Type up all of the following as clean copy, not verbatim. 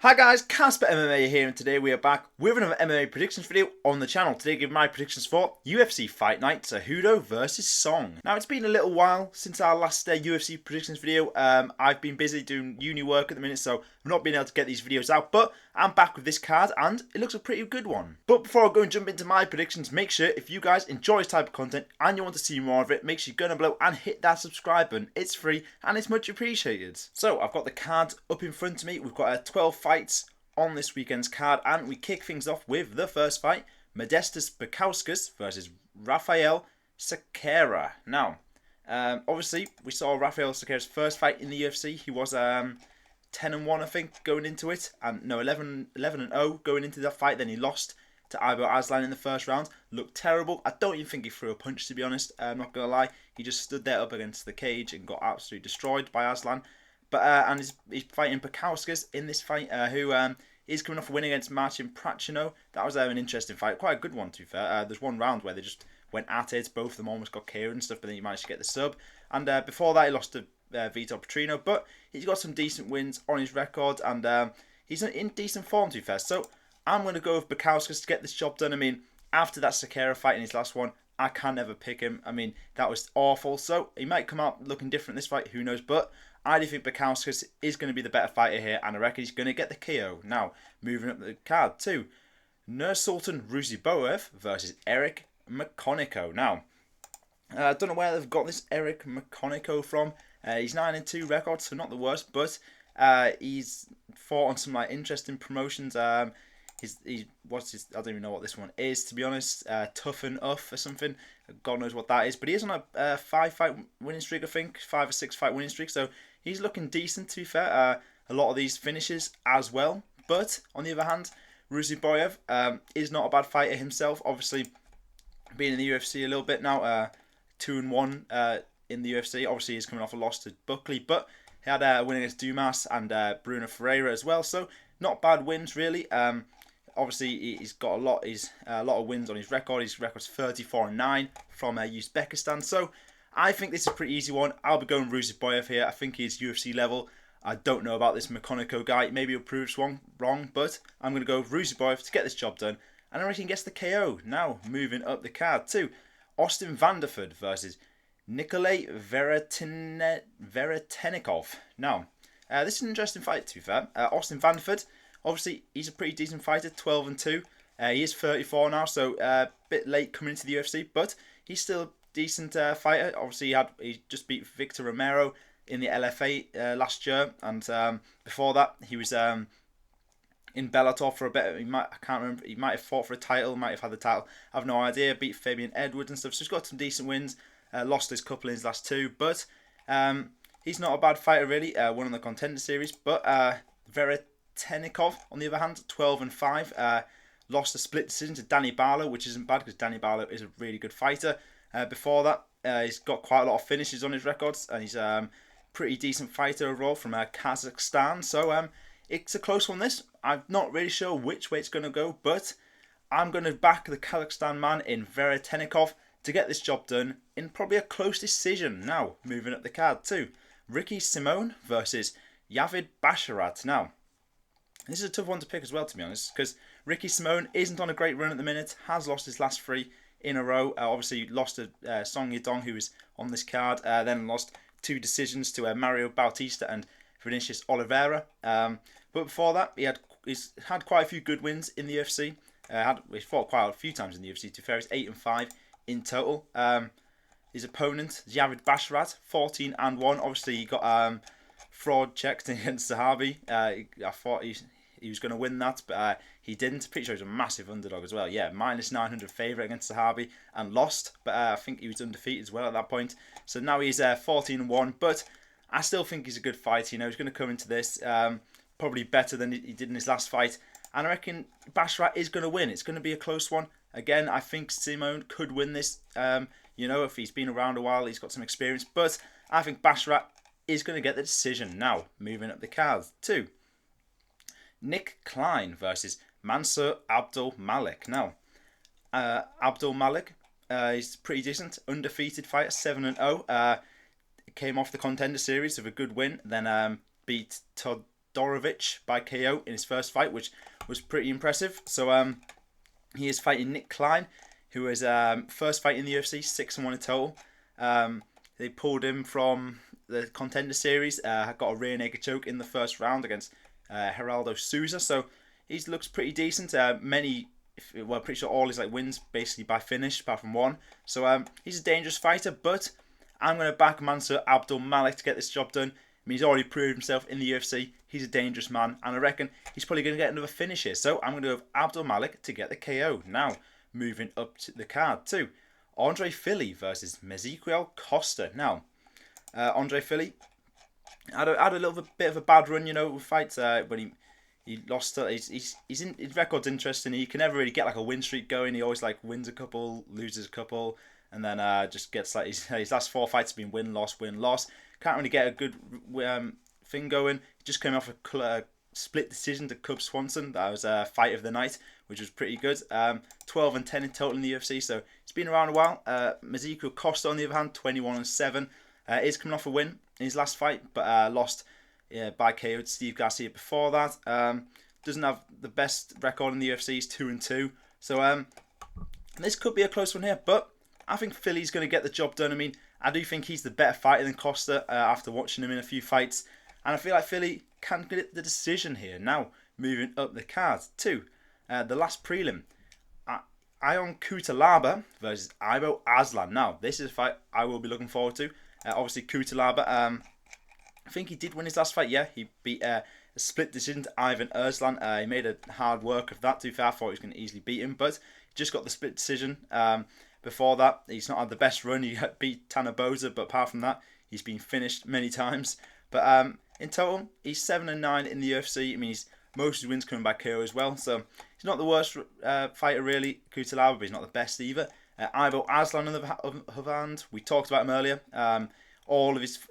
Hi guys, Casper MMA here, and today we are back with another MMA predictions video on the channel. Today I give my predictions for UFC Fight Night, Cejudo versus Song. Now it's been a little while since our last UFC predictions video. I've been busy doing uni work at the minute, so I've not been able to get these videos out, but I'm back with this card and it looks a pretty good one. But before I go and jump into my predictions, make sure if you guys enjoy this type of content and you want to see more of it, make sure you go down below and hit that subscribe button. It's free and it's much appreciated. So I've got the cards up in front of me. We've got 12 fights on this weekend's card, and we kick things off with the first fight: Modestas Bukauskas versus Rafael Cerqueira. Now, obviously, we saw Rafael Cerqueira's first fight in the UFC. He was 10-1, I think, going into it, and no, 11-0 going into that fight. Then he lost to Aslan in the first round. Looked terrible. I don't even think he threw a punch, to be honest. I'm not gonna lie. He just stood there up against the cage and got absolutely destroyed by Aslan. But and he's fighting Bukauskas in this fight, who is coming off a win against Marcin Pracino. That was an interesting fight, quite a good one to be fair. There's one round where they just went at it, both of them almost got KO'd and stuff, but then he managed to get the sub. And before that, he lost to Vitor Petrino, but he's got some decent wins on his record, and he's in decent form to be fair. So I'm going to go with Bukauskas to get this job done. I mean, after that Cerqueira fight in his last one, I can never pick him. I mean, that was awful. So he might come out looking different this fight, who knows, but I do think Bukauskas is going to be the better fighter here, and I reckon he's going to get the KO. Now, moving up the card to Nursultan Ruziboev versus Eric McConico. Now, I don't know where they've got this Eric McConico from. He's 9-2 record, so not the worst, but he's fought on some interesting promotions. I don't even know what this one is, to be honest. Toughen Up or something. God knows what that is. But he is on a 5-fight winning streak, I think. 5 or 6 fight winning streak. So he's looking decent, to be fair. A lot of these finishes as well. But on the other hand, Ruziboev is not a bad fighter himself. Obviously, being in the UFC a little bit now. 2-1 in the UFC. Obviously, he's coming off a loss to Buckley. But he had a win against Dumas and Bruno Ferreira as well. So not bad wins, really. Obviously, he's got a lot of wins on his record. His record's 34-9 from Uzbekistan. So I think this is a pretty easy one. I'll be going Ruziboev here. I think he's UFC level. I don't know about this McConico guy. Maybe he'll prove wrong, but I'm going to go Ruziboev to get this job done. And I reckon he gets the KO. Now, moving up the card to Austin Vanderford versus Nikolai Veretennikov. Now, this is an interesting fight, to be fair. Austin Vanderford, obviously, he's a pretty decent fighter, 12-2. He is 34 now, so a bit late coming into the UFC, but he's still a decent fighter. Obviously, he just beat Victor Romero in the LFA last year, and before that, he was in Bellator for a bit. I can't remember. He might have fought for a title, might have had the title. I have no idea. Beat Fabian Edwards and stuff. So he's got some decent wins. Lost his couple in his last 2, but he's not a bad fighter really. Won on the Contender Series, but Veretennikov, on the other hand, 12-5, lost a split decision to Danny Barlow, which isn't bad because Danny Barlow is a really good fighter. Before that, he's got quite a lot of finishes on his records, and he's a pretty decent fighter overall from Kazakhstan. So it's a close one, this. I'm not really sure which way it's going to go, but I'm going to back the Kazakhstan man in Veretennikov to get this job done in probably a close decision. Now, moving up the card too, Ricky Simone versus Yavid Basharat. Now, this is a tough one to pick as well, to be honest, because Ricky Simone isn't on a great run at the minute, has lost his last 3 in a row. Obviously, lost to Song Yadong, who was on this card, then lost 2 decisions to Mario Bautista and Vinicius Oliveira. But before that, he's had quite a few good wins in the UFC. He's fought quite a few times in the UFC, to be fair. He's 8-5 in total. His opponent, Yavid Basharat, 14-1. Obviously, he got fraud checked against Zahabi. I thought he was going to win that, but he didn't. Pretty sure he's a massive underdog as well. Yeah, -900 favourite against Zahabi and lost, but I think he was undefeated as well at that point. So now he's 14-1, but I still think he's a good fighter. You know, he's going to come into this probably better than he did in his last fight, and I reckon Basharat is going to win. It's going to be a close one. Again, I think Simone could win this. You know, if he's been around a while, he's got some experience, but I think Basharat is going to get the decision. Now, moving up the cards to Nick Klein versus Mansur Abdul-Malik. Now, Abdul-Malik is pretty decent, undefeated fighter, 7-0. Came off the Contender Series with a good win, then beat Todorovic by KO in his first fight, which was pretty impressive. So he is fighting Nick Klein, who is first fight in the UFC, 6-1 in total. They pulled him from the Contender Series, got a rear naked choke in the first round against Geraldo Souza, so he looks pretty decent. Pretty sure all his wins basically by finish, apart from one. So he's a dangerous fighter, but I'm going to back Mansour Abdul-Malik to get this job done. I mean, he's already proved himself in the UFC. He's a dangerous man, and I reckon he's probably going to get another finish here. So I'm going to go with Abdul-Malik to get the KO. Now, moving up to the card too. Andre Fili versus Menifield Costa. Now, Andre Fili had a little bit of a bad run, with fights when he lost. His record's interesting. He can never really get a win streak going. He always wins a couple, loses a couple, and then just gets his last 4 fights have been win loss. Can't really get a good thing going. He just came off a split decision to Cub Swanson. That was a fight of the night, which was pretty good. 12-10 in total in the UFC, so he's been around a while. Menifield Costa, on the other hand, 21-7, is coming off a win in his last fight, but lost by KO to Steve Garcia before that. Doesn't have the best record in the UFC. He's 2-2, so this could be a close one here, but I think Fili's going to get the job done. I mean, I do think he's the better fighter than Costa after watching him in a few fights, and I feel like Fili can get the decision here. Now, moving up the card to the last prelim. Ion Cutelaba versus Ibo Aslan. Now, this is a fight I will be looking forward to. Obviously, Cutelaba, I think he did win his last fight. Yeah, he beat a split decision to Ivan Aslan. He made a hard work of that. To be fair, I thought he was going to easily beat him, but just got the split decision. Before that, he's not had the best run. He beat Tanner Boza, but apart from that, he's been finished many times. But in total, he's 7-9 in the UFC. I mean, most of his wins coming by KO as well. So he's not the worst fighter really, Cutelaba, but he's not the best either. Ibo Aslan on the other hand, we talked about him earlier.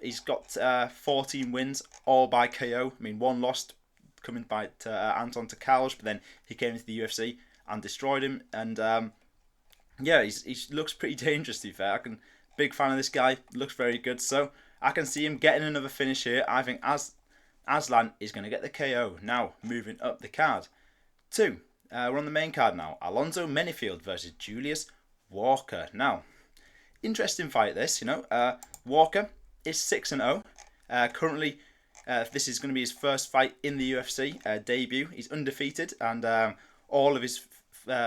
He's got 14 wins, all by KO. I mean, one lost coming by Anton Takalj, but then he came into the UFC and destroyed him. And he looks pretty dangerous, to be fair. Big fan of this guy, looks very good. So I can see him getting another finish here. I think Aslan is going to get the KO. Now, moving up the card. We're on the main card now. Alonzo Menifield versus Julius Walker. Now, interesting fight this, Walker is 6-0. Currently, this is going to be his first fight in the UFC debut. He's undefeated, and all of his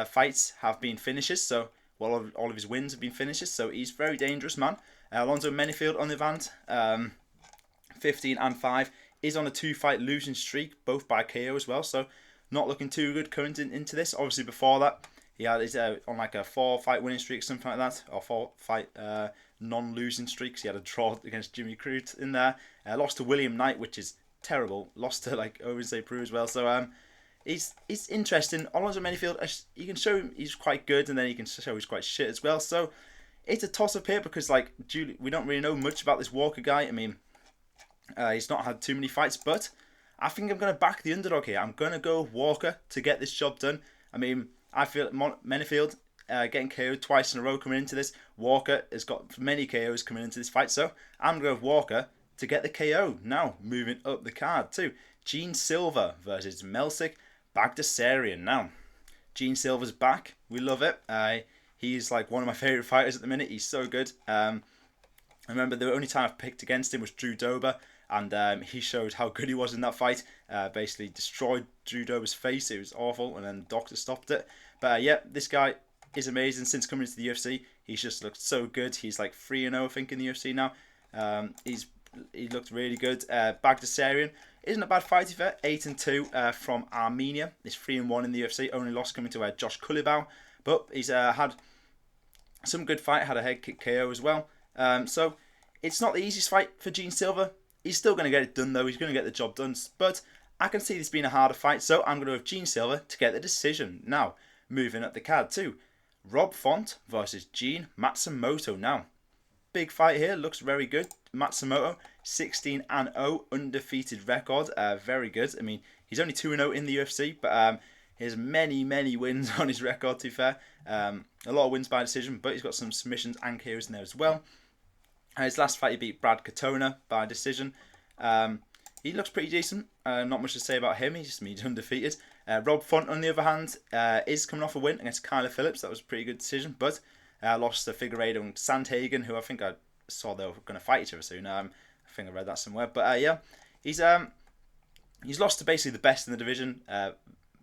fights have been finishes. So, all of his wins have been finishes. So, he's a very dangerous man. Alonzo Menifield, on the other hand, 15-5, is on a 2-fight losing streak, both by KO as well. So, not looking too good coming into this. Obviously, before that, he had his on a 4-fight winning streak, something like that, or 4-fight non-losing streaks. He had a draw against Jimmy Crute in there. Lost to William Knight, which is terrible. Lost to Owen St. Preux as well. So he's interesting. Alonzo Menifield, you can show him he's quite good, and then you can show he's quite shit as well. So it's a toss-up here because we don't really know much about this Walker guy. I mean, he's not had too many fights, but I think I'm going to back the underdog here. I'm going to go Walker to get this job done. I mean, I feel Menifield getting KO'd twice in a row coming into this. Walker has got many KOs coming into this fight, so I'm going to go Walker to get the KO. Now, moving up the card to Jean Silva versus Melsik Baghdasaryan. Now, Jean Silva's back. We love it. He's one of my favourite fighters at the minute. He's so good. I remember the only time I've picked against him was Drew Dober, and he showed how good he was in that fight. Basically destroyed Drew Dober's face. It was awful, and then the doctor stopped it. But this guy is amazing. Since coming into the UFC, he's just looked so good. He's 3-0, I think, in the UFC now. He looked really good. Baghdasaryan isn't a bad fighter, 8-2 from Armenia. He's 3-1 in the UFC. Only loss coming to Josh Kulibau, but he's had some good fight. Had a head kick KO as well. So it's not the easiest fight for Jean Silva. He's still going to get it done though. He's going to get the job done. But I can see this being a harder fight, so I'm going to have Jean Silva to get the decision. Now, moving up the card too. Rob Font versus Jean Matsumoto. Now, big fight here. Looks very good. Matsumoto, 16-0, undefeated record. Very good. I mean, he's only 2-0 in the UFC, but he has many wins on his record, to be fair. A lot of wins by decision, but he's got some submissions and KOs in there as well. His last fight, he beat Brad Katona by decision. he looks pretty decent. Not much to say about him. He's undefeated. Rob Font, on the other hand, is coming off a win against Kyler Phillips. That was a pretty good decision, but lost to Figueiredo and Sandhagen, who I think I saw they were going to fight each other soon. I think I read that somewhere. But yeah, he's lost to basically the best in the division.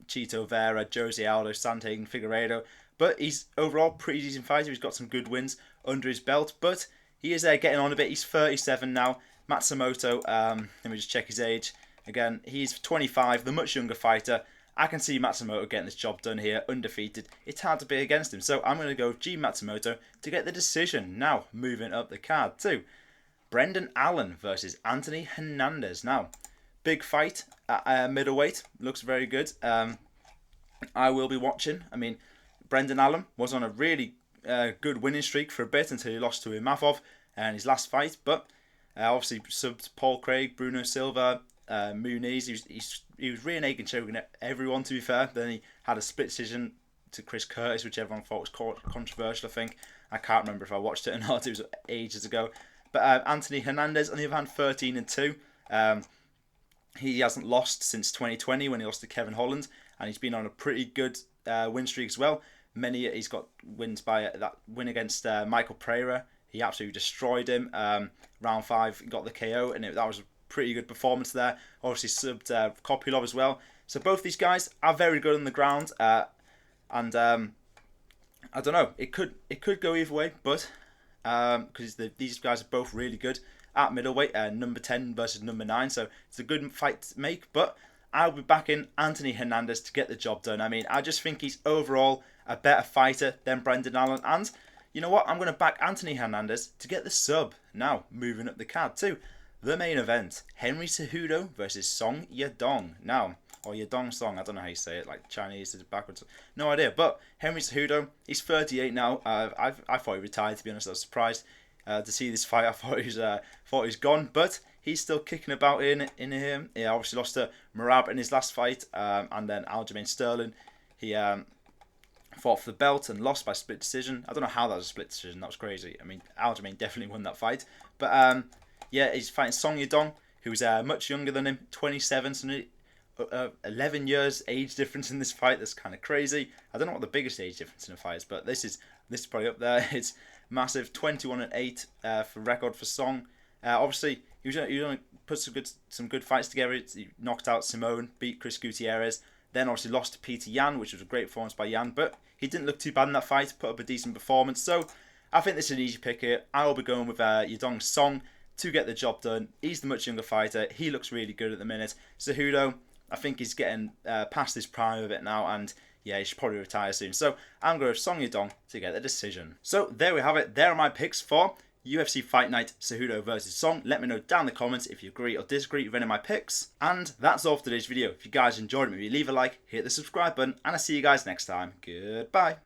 Chito Vera, Jose Aldo, Sandhagen, Figueiredo. But he's overall pretty decent fighter. He's got some good wins under his belt. But he is getting on a bit. He's 37 now. Matsumoto, let me just check his age. Again, he's 25, the much younger fighter. I can see Matsumoto getting this job done here, undefeated. It's hard to be against him. So I'm going to go with Jean Matsumoto to get the decision. Now, moving up the card to Brendan Allen versus Anthony Hernandez. Now, big fight at middleweight. Looks very good. I will be watching. I mean, Brendan Allen was on a really good winning streak for a bit until he lost to Imavov in his last fight. But obviously subbed Paul Craig, Bruno Silva, Muniz. He was really choking at everyone, to be fair. Then he had a split decision to Chris Curtis, which everyone thought was controversial, I think. I can't remember if I watched it or not. It was ages ago. But Anthony Hernandez, on the other hand, 13-2. He hasn't lost since 2020 when he lost to Kevin Holland. And he's been on a pretty good win streak as well. He's got wins by that win against Michael Pereira. He absolutely destroyed him. Round 5, got the KO, and that was a pretty good performance there. Obviously subbed Kopylov as well. So both these guys are very good on the ground. And I don't know, it could go either way, but because these guys are both really good at middleweight, number 10 versus number 9. So it's a good fight to make, but I'll be backing Anthony Hernandez to get the job done. I mean, I just think he's overall a better fighter than Brendan Allen. And you know what? I'm going to back Anthony Hernandez to get the sub. Now, moving up the card to the main event. Henry Cejudo versus Song Yadong. Now, or Yadong Song, I don't know how you say it, like Chinese is backwards. No idea. But Henry Cejudo, he's 38 now. I thought he retired, to be honest. I was surprised to see this fight. I thought he was gone. But he's still kicking about in him. He obviously lost to Merab in his last fight. And then Aljamain Sterling. He fought for the belt and lost by split decision. I don't know how that was a split decision. That was crazy. I mean, Aljamain definitely won that fight. But yeah, he's fighting Song Yadong, who's much younger than him, 27. So 11 years age difference in this fight. That's kind of crazy. I don't know what the biggest age difference in a fight is, but this is probably up there. It's massive. 21-8 for record for Song. Obviously, he was going to put some good fights together. He knocked out Simone, beat Chris Gutierrez. Then obviously lost to Petr Yan, which was a great performance by Yan, but he didn't look too bad in that fight, put up a decent performance. So I think this is an easy pick here. I will be going with Yadong Song to get the job done. He's the much younger fighter. He looks really good at the minute. Cejudo, I think he's getting past his prime a bit now, and yeah, he should probably retire soon. So I'm going with Song Yadong to get the decision. So there we have it. There are my picks for UFC Fight Night, Cejudo versus Song. Let me know down in the comments if you agree or disagree with any of my picks. And that's all for today's video. If you guys enjoyed it, maybe leave a like, hit the subscribe button, and I'll see you guys next time. Goodbye.